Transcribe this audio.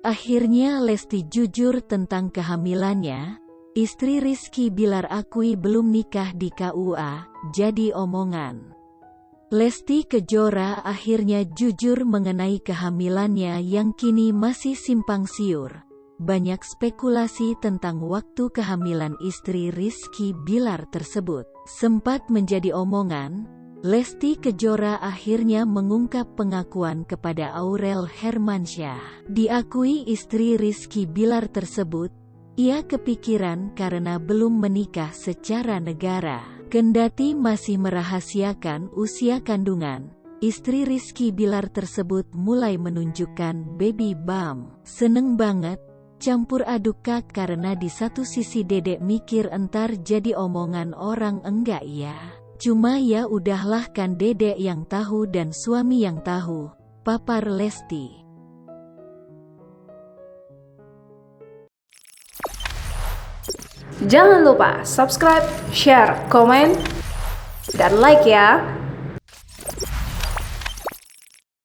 Akhirnya Lesti jujur tentang kehamilannya. Istri Rizky Bilar akui belum nikah di KUA, jadi omongan. Lesti Kejora akhirnya jujur mengenai kehamilannya yang kini masih simpang siur. Banyak spekulasi tentang waktu kehamilan istri Rizky Bilar tersebut. Sempat menjadi omongan, Lesti Kejora akhirnya mengungkap pengakuan kepada Aurel Hermansyah. Diakui istri Rizky Bilar tersebut, ia kepikiran karena belum menikah secara negara. Kendati masih merahasiakan usia kandungan, istri Rizky Bilar tersebut mulai menunjukkan baby bump. Seneng banget, campur aduk kak karena di satu sisi dedek mikir entar jadi omongan orang enggak ya. Cuma ya udahlah kan dedek yang tahu dan suami yang tahu, papar Lesti. Jangan lupa subscribe, share, komen, dan like ya.